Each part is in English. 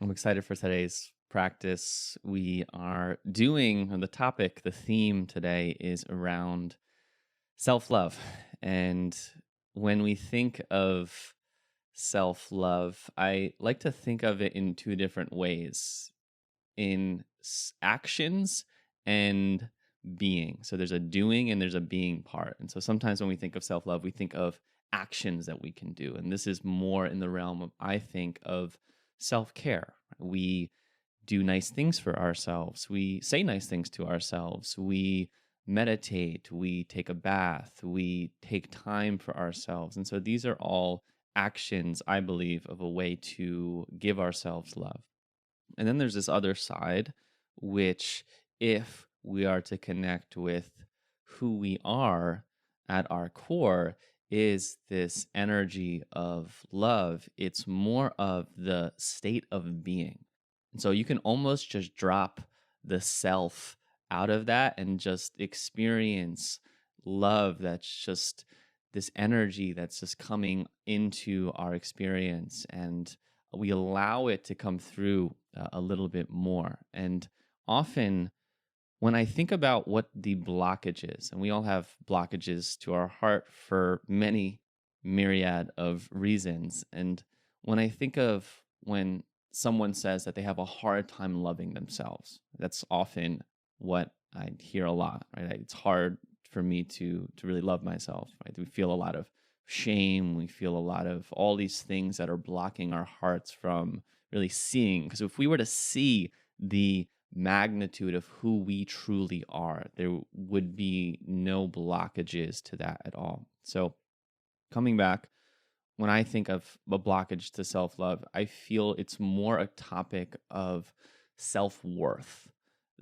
I'm excited for today's practice. We are doing the topic, the theme today is around self love. And when we think of self love, I like to think of it in two different ways in actions and being. So there's a doing and there's a being part. And so sometimes when we think of self love, we think of actions that we can do. And this is more in the realm of, I think, of self care. We do nice things for ourselves, we say nice things to ourselves, we meditate, we take a bath, we take time for ourselves. And so these are all actions, I believe, of a way to give ourselves love. And then there's this other side, which, if we are to connect with who we are at our core, is this energy of love. It's more of the state of being. And so you can almost just drop the self out of that and just experience love that's just this energy that's just coming into our experience. And we allow it to come through a little bit more. And often, when I think about what the blockage is, and we all have blockages to our heart for many myriad of reasons. And when I think of when someone says that they have a hard time loving themselves, that's often what I hear a lot, right? It's hard for me to really love myself, right? We feel a lot of shame, we feel a lot of all these things that are blocking our hearts from really seeing. Because if we were to see the magnitude of who we truly are, there would be no blockages to that at all. So, coming back, when I think of a blockage to self love, I feel it's more a topic of self worth,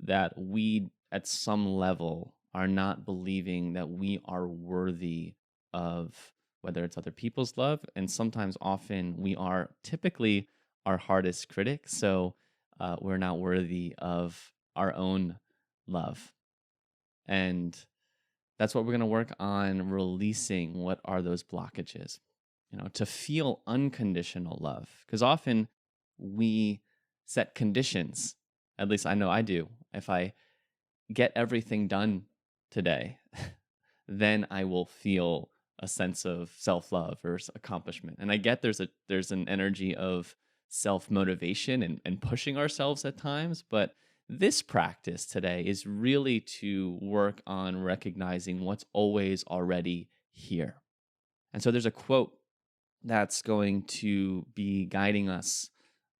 that we at some level are not believing that we are worthy of whether it's other people's love. And sometimes, often, we are typically our hardest critic. So we're not worthy of our own love. And that's what we're going to work on releasing. What are those blockages? To feel unconditional love. Because often we set conditions. At least I know I do. If I get everything done today, then I will feel a sense of self-love or accomplishment. And I get there's an energy of self-motivation and pushing ourselves at times, but this practice today is really to work on recognizing what's always already here. And so there's a quote that's going to be guiding us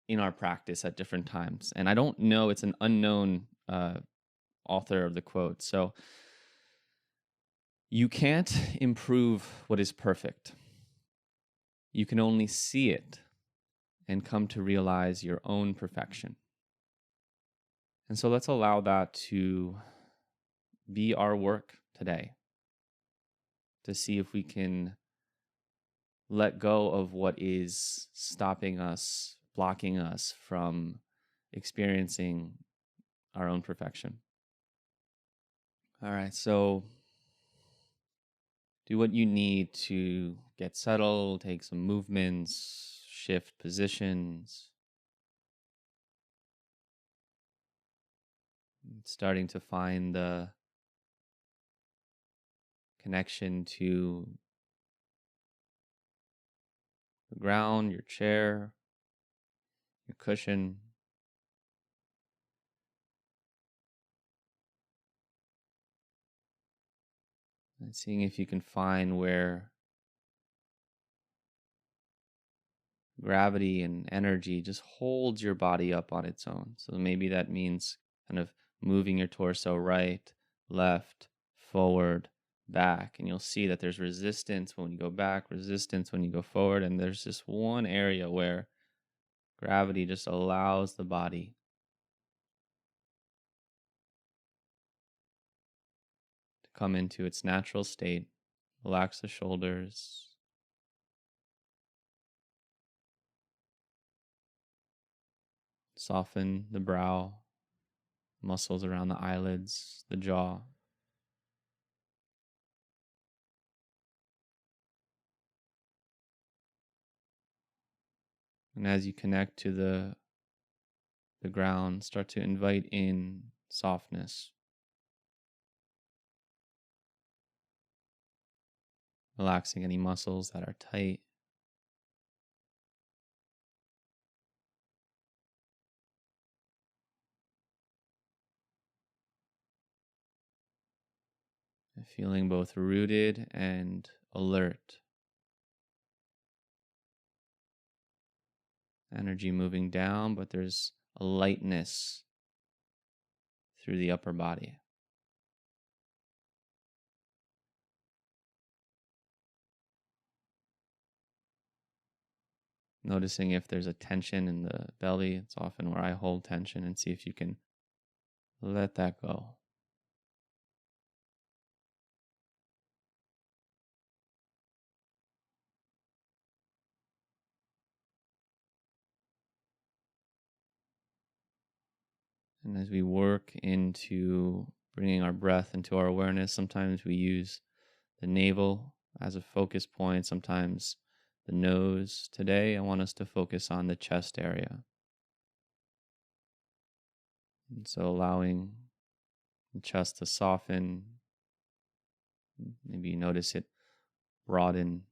in our practice at different times. And I don't know, it's an unknown author of the quote. So, you can't improve what is perfect. You can only see it and come to realize your own perfection. And so let's allow that to be our work today, to see if we can let go of what is stopping us, blocking us from experiencing our own perfection. All right, so do what you need to get settled, take some movements, shift positions, starting to find the connection to the ground, your chair, your cushion, and seeing if you can find where gravity and energy just holds your body up on its own. So maybe that means kind of moving your torso right, left, forward, back. And you'll see that there's resistance when you go back, resistance when you go forward. And there's this one area where gravity just allows the body to come into its natural state. Relax the shoulders, soften the brow, muscles around the eyelids, the jaw. And as you connect to the the ground, start to invite in softness, relaxing any muscles that are tight, and feeling both rooted and alert. Energy moving down, but there's a lightness through the upper body. Noticing if there's a tension in the belly. It's often where I hold tension, and see if you can let that go. And as we work into bringing our breath into our awareness, sometimes we use the navel as a focus point, sometimes the nose. Today, I want us to focus on the chest area. And so allowing the chest to soften, maybe you notice it broaden,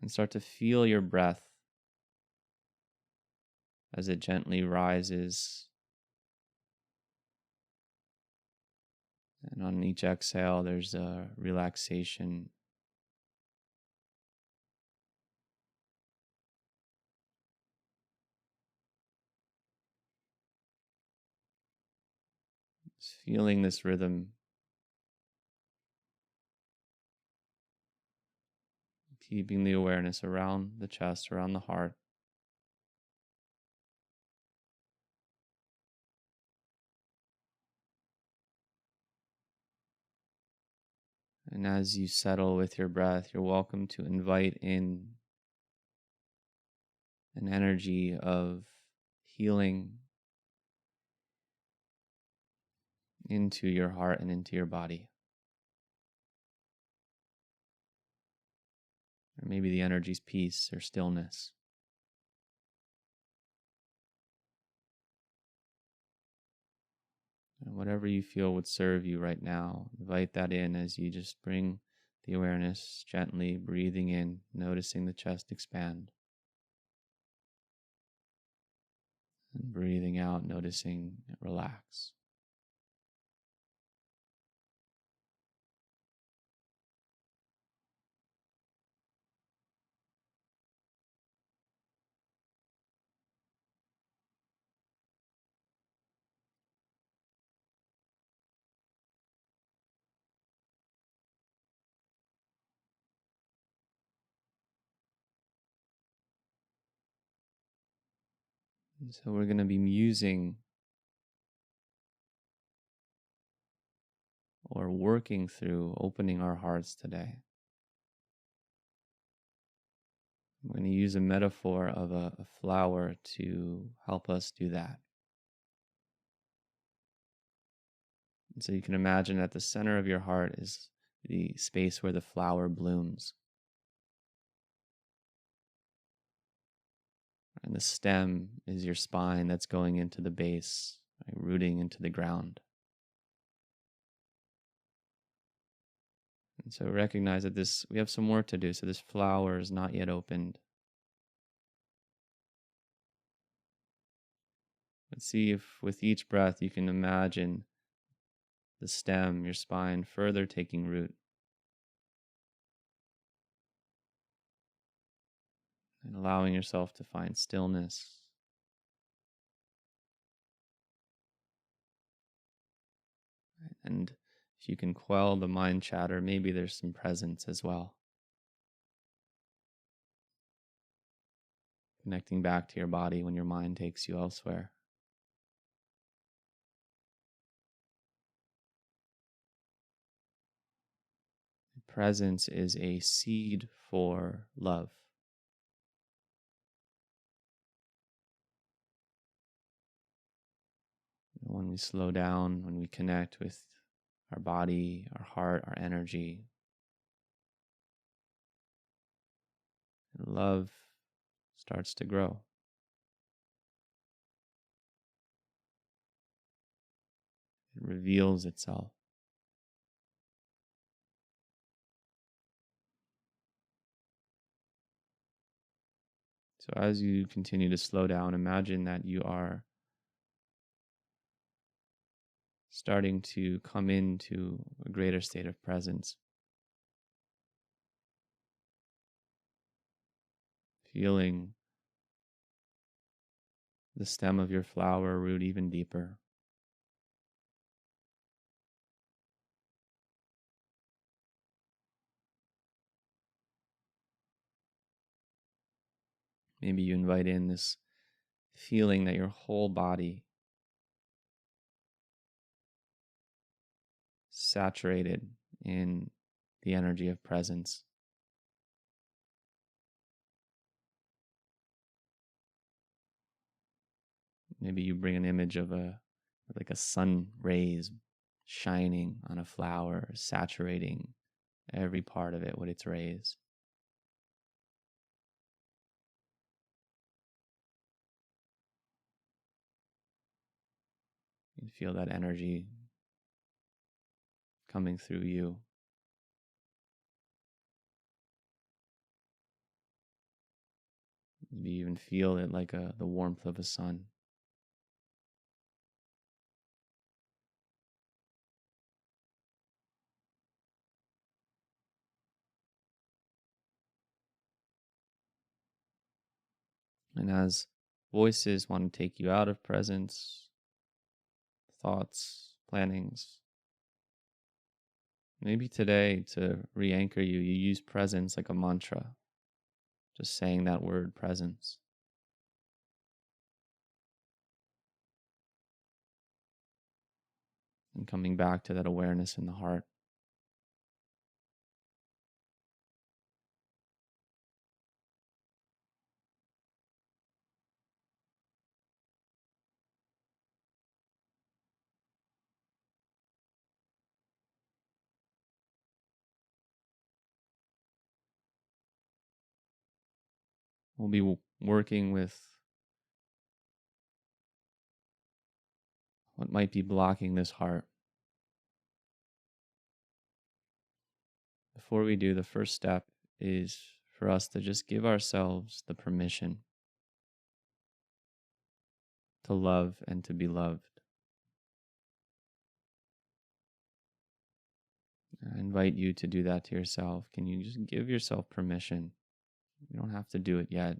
and start to feel your breath as it gently rises. And on each exhale, there's a relaxation. Just feeling this rhythm, keeping the awareness around the chest, around the heart. And as you settle with your breath, you're welcome to invite in an energy of healing into your heart and into your body. Or maybe the energy's peace or stillness. And whatever you feel would serve you right now, invite that in as you just bring the awareness gently, breathing in, noticing the chest expand. And breathing out, noticing it relax. And so we're going to be musing or working through opening our hearts today. I'm going to use a metaphor of a flower to help us do that. And so you can imagine at the center of your heart is the space where the flower blooms. And the stem is your spine that's going into the base, right, rooting into the ground. And so recognize that we have some work to do. So this flower is not yet opened. But see if with each breath you can imagine the stem, your spine, further taking root. And allowing yourself to find stillness. And if you can quell the mind chatter, maybe there's some presence as well. Connecting back to your body when your mind takes you elsewhere. Presence is a seed for love. When we slow down, when we connect with our body, our heart, our energy, love starts to grow. It reveals itself. So as you continue to slow down, imagine that you are starting to come into a greater state of presence, feeling the stem of your flower root even deeper. Maybe you invite in this feeling that your whole body saturated in the energy of presence. Maybe you bring an image of a sun rays shining on a flower, saturating every part of it with its rays. You feel that energy coming through you. Maybe you even feel it like the warmth of a sun. And as voices want to take you out of presence, thoughts, plannings, maybe today to re anchor you, you use presence like a mantra, just saying that word presence and coming back to that awareness in the heart. We'll be working with what might be blocking this heart. Before we do, the first step is for us to just give ourselves the permission to love and to be loved. I invite you to do that to yourself. Can you just give yourself permission? You don't have to do it yet.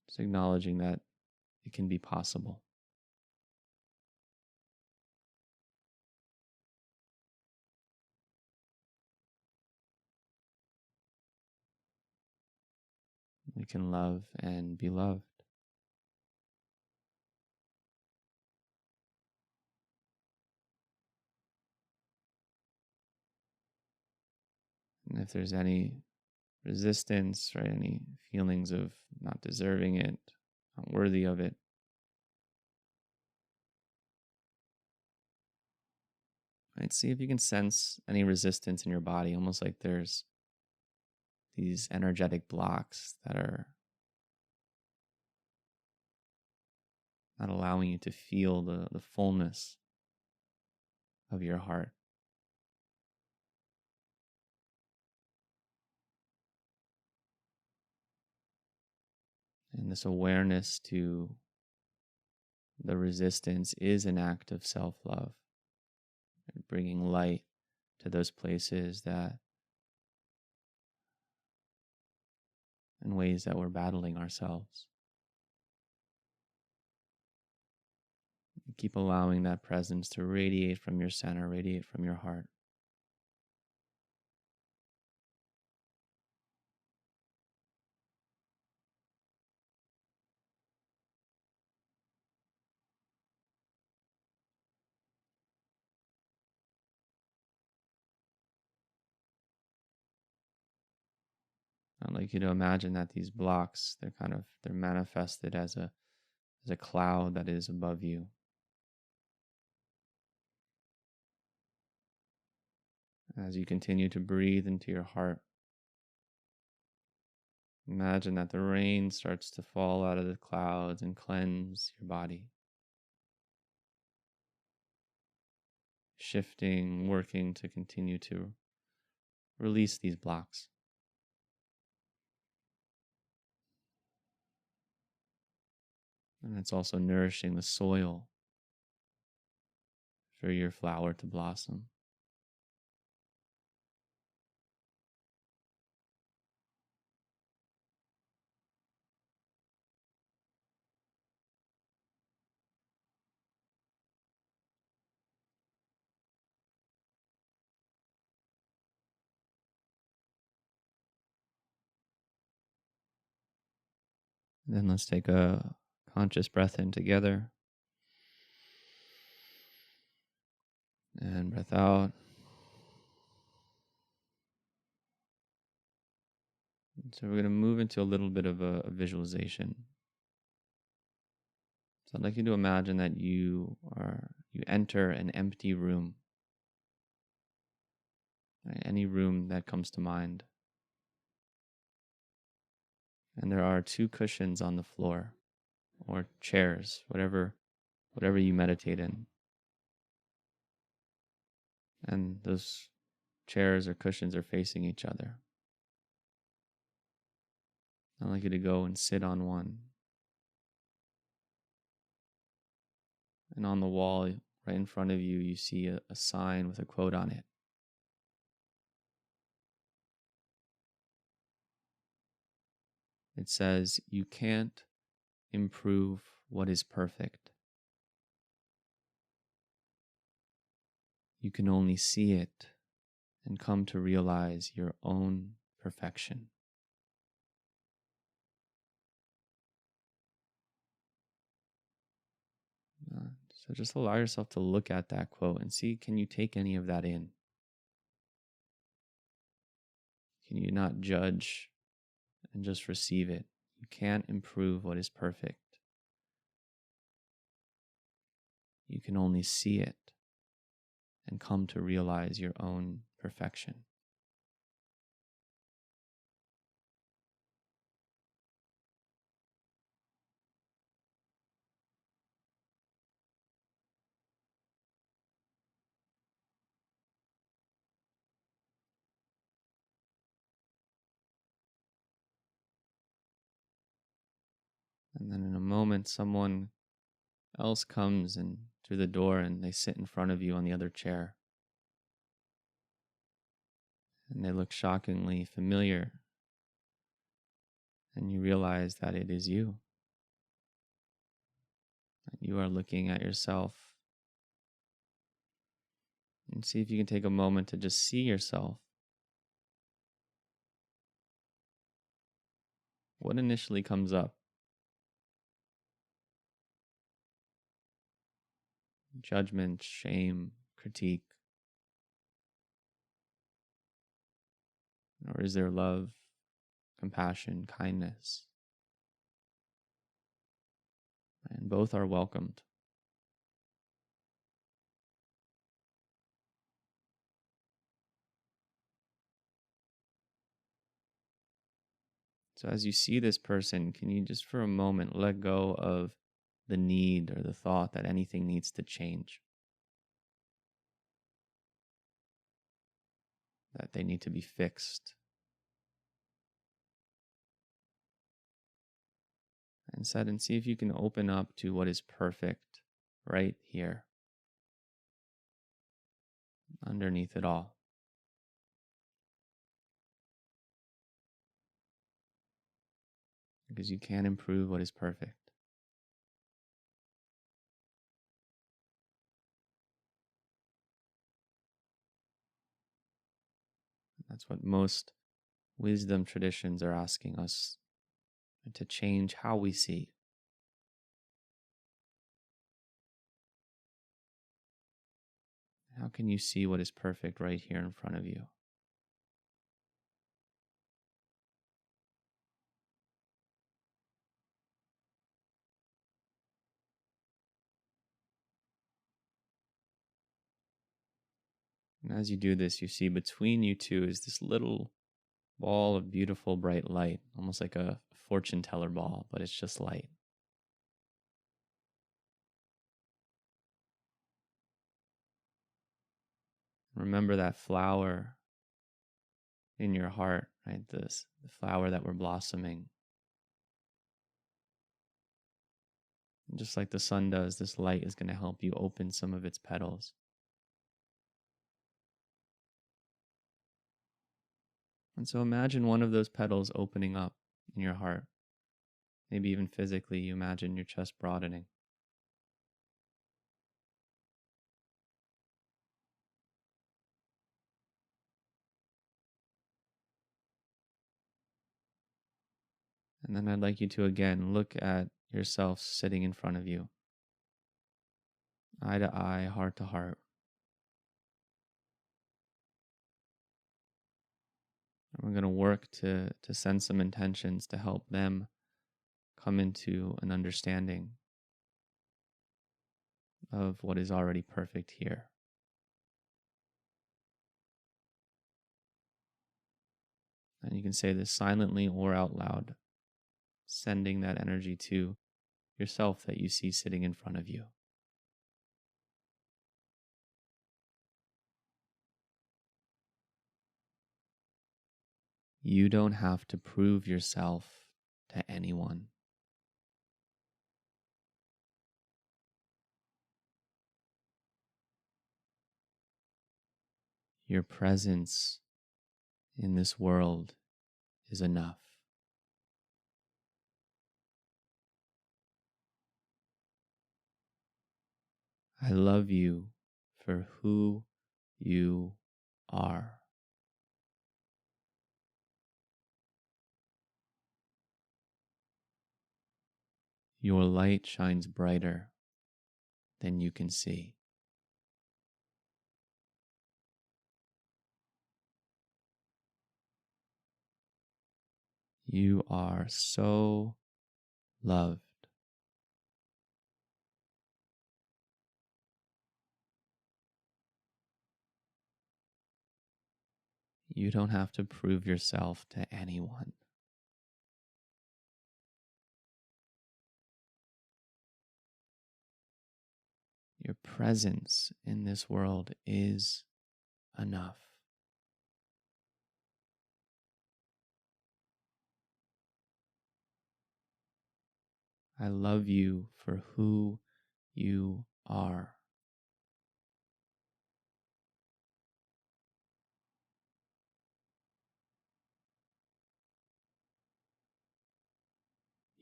Just acknowledging that it can be possible. We can love and be loved. And if there's any resistance, right, any feelings of not deserving it, not worthy of it, right, see if you can sense any resistance in your body, almost like there's these energetic blocks that are not allowing you to feel the fullness of your heart. And this awareness to the resistance is an act of self love, bringing light to those places that, in ways that we're battling ourselves. Keep allowing that presence to radiate from your center, radiate from your heart. I'd like you to imagine that these blocks, they're manifested as a cloud that is above you. As you continue to breathe into your heart, Imagine that the rain starts to fall out of the clouds and cleanse your body, shifting, working to continue to release these blocks. And it's also nourishing the soil for your flower to blossom. And then let's take a conscious breath in together and breath out. So we're going to move into a little bit of a visualization. So I'd like you to imagine that you enter an empty room, right? Any room that comes to mind. And there are two cushions on the floor or chairs, whatever you meditate in. And those chairs or cushions are facing each other. I'd like you to go and sit on one. And on the wall right in front of you, you see a sign with a quote on it. It says, "You can't improve what is perfect. You can only see it and come to realize your own perfection." So just allow yourself to look at that quote and see, can you take any of that in? Can you not judge and just receive it? You can't improve what is perfect. You can only see it and come to realize your own perfection. And then in a moment, someone else comes and through the door and they sit in front of you on the other chair. And they look shockingly familiar. And you realize that it is you. That you are looking at yourself. And see if you can take a moment to just see yourself. What initially comes up? Judgment, shame, critique? Or is there love, compassion, kindness? And both are welcomed. So as you see this person, can you just for a moment let go of the need or the thought that anything needs to change, that they need to be fixed? Instead, and see if you can open up to what is perfect right here, underneath it all. Because you can't improve what is perfect. That's what most wisdom traditions are asking us, to change how we see. How can you see what is perfect right here in front of you? And as you do this, you see between you two is this little ball of beautiful bright light, almost like a fortune teller ball, but it's just light. Remember that flower in your heart, right? The flower that we're blossoming. And just like the sun does, this light is going to help you open some of its petals. And so imagine one of those petals opening up in your heart. Maybe even physically, you imagine your chest broadening. And then I'd like you to again look at yourself sitting in front of you, eye to eye, heart to heart. And we're going to work to send some intentions to help them come into an understanding of what is already perfect here. And you can say this silently or out loud, sending that energy to yourself that you see sitting in front of you. You don't have to prove yourself to anyone. Your presence in this world is enough. I love you for who you are. Your light shines brighter than you can see. You are so loved. You don't have to prove yourself to anyone. Your presence in this world is enough. I love you for who you are.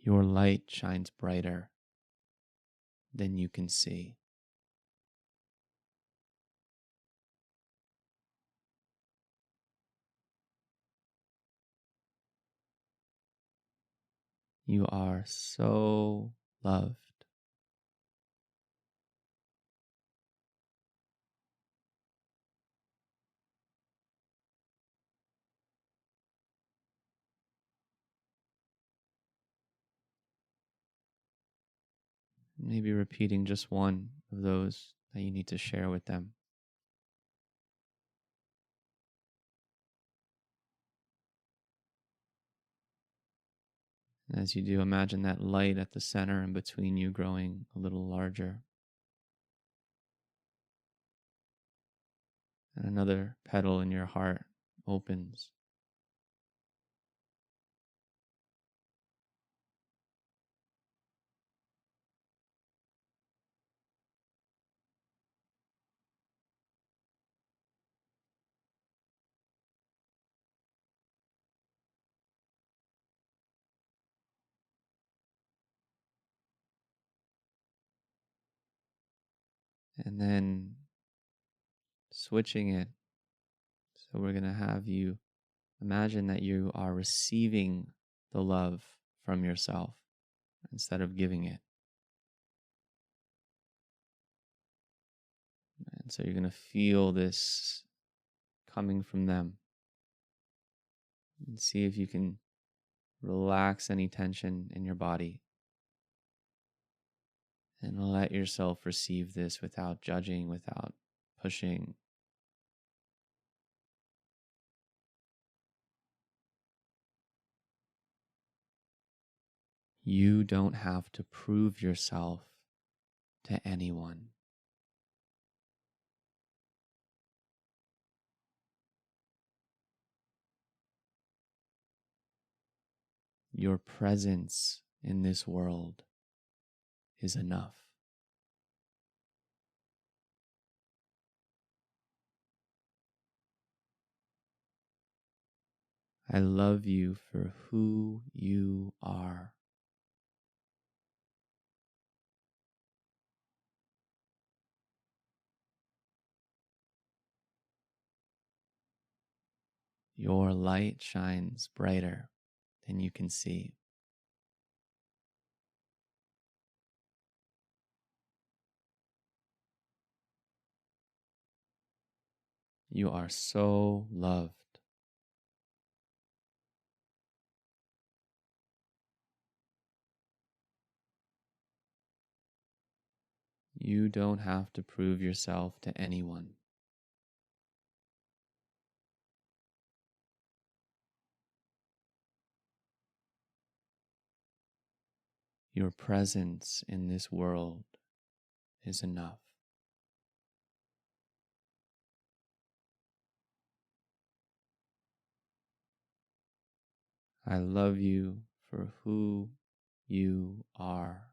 Your light shines brighter than you can see. You are so loved. Maybe repeating just one of those that you need to share with them. And as you do, imagine that light at the center and between you growing a little larger. And another petal in your heart opens. And then switching it. So we're going to have you imagine that you are receiving the love from yourself instead of giving it. And so you're going to feel this coming from them. And see if you can relax any tension in your body. And let yourself receive this without judging, without pushing. You don't have to prove yourself to anyone. Your presence in this world is enough. I love you for who you are. Your light shines brighter than you can see. You are so loved. You don't have to prove yourself to anyone. Your presence in this world is enough. I love you for who you are.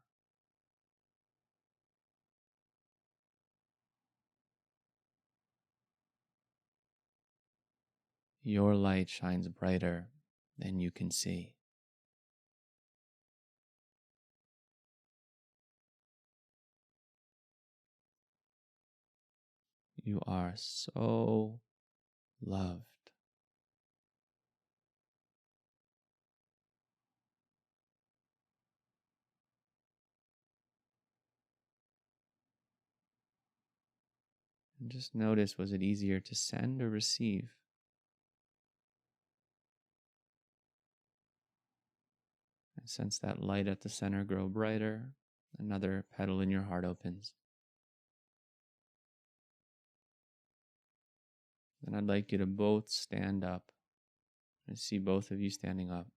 Your light shines brighter than you can see. You are so loved. And just notice, was it easier to send or receive? I sense that light at the center grow brighter. Another petal in your heart opens. And I'd like you to both stand up. I see both of you standing up.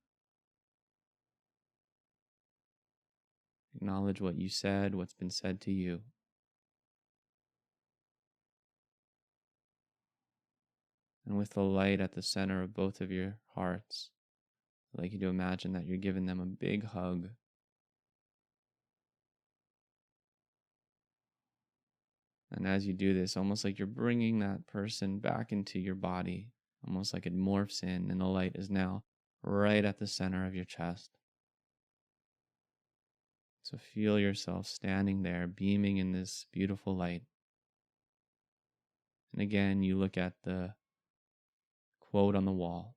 Acknowledge what you said, what's been said to you. And with the light at the center of both of your hearts, I'd like you to imagine that you're giving them a big hug. And as you do this, almost like you're bringing that person back into your body, almost like it morphs in, and the light is now right at the center of your chest. So feel yourself standing there, beaming in this beautiful light. And again, you look at the quote on the wall.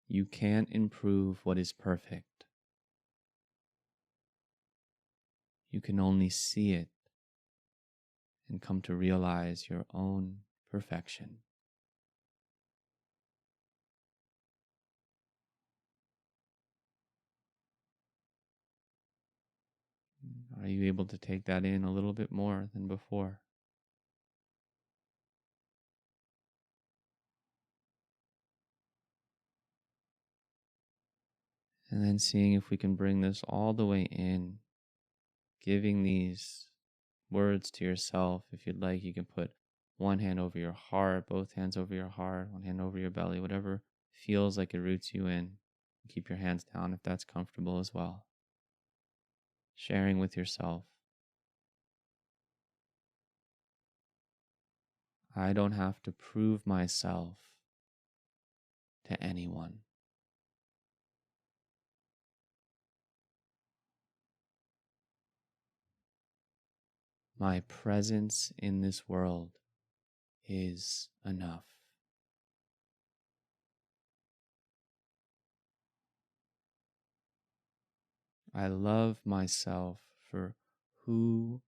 You can't improve what is perfect. You can only see it and come to realize your own perfection. Are you able to take that in a little bit more than before? And then seeing if we can bring this all the way in, giving these words to yourself. If you'd like, you can put one hand over your heart, both hands over your heart, one hand over your belly, whatever feels like it roots you in. Keep your hands down if that's comfortable as well. Sharing with yourself. I don't have to prove myself to anyone. My presence in this world is enough. I love myself for who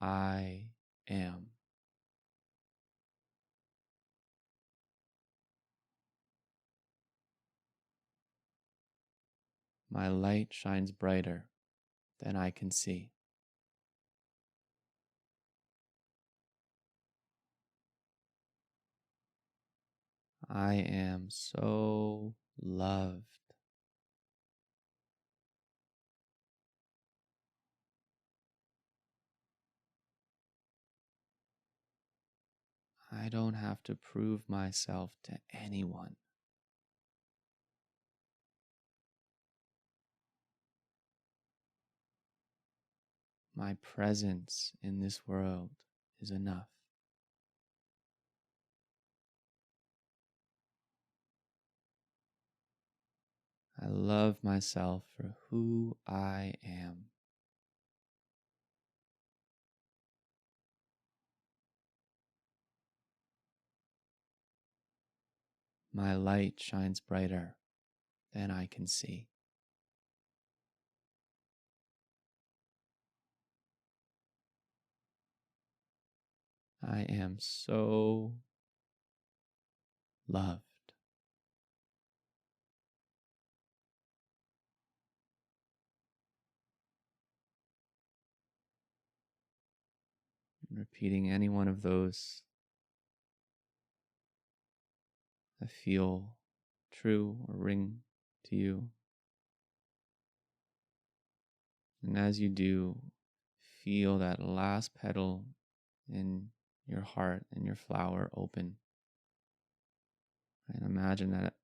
I am. My light shines brighter than I can see. I am so loved. I don't have to prove myself to anyone. My presence in this world is enough. I love myself for who I am. My light shines brighter than I can see. I am so loved. Repeating any one of those that feel true or ring to you. And as you do, feel that last petal in your heart and your flower open. And imagine that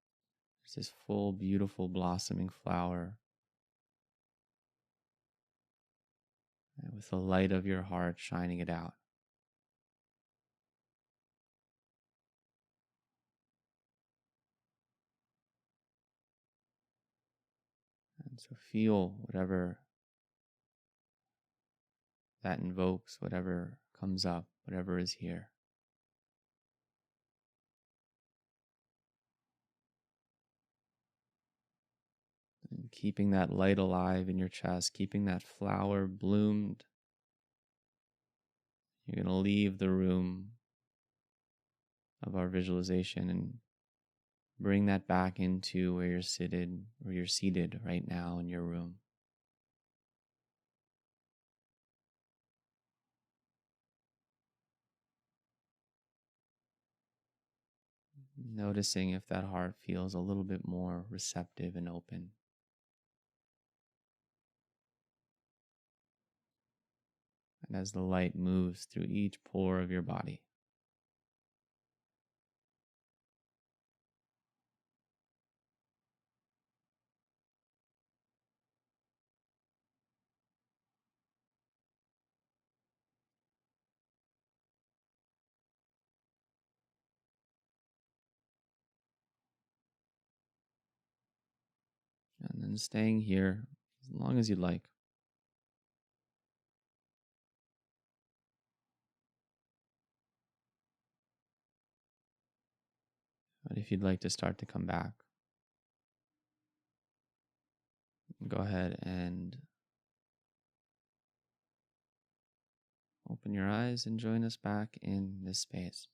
there's this full, beautiful, blossoming flower, with the light of your heart shining it out. And so feel whatever that invokes, whatever comes up, whatever is here. And keeping that light alive in your chest, keeping that flower bloomed. You're going to leave the room of our visualization and bring that back into where you're seated right now in your room. Noticing if that heart feels a little bit more receptive and open. And as the light moves through each pore of your body. And then staying here as long as you'd like. But if you'd like to start to come back, go ahead and open your eyes and join us back in this space.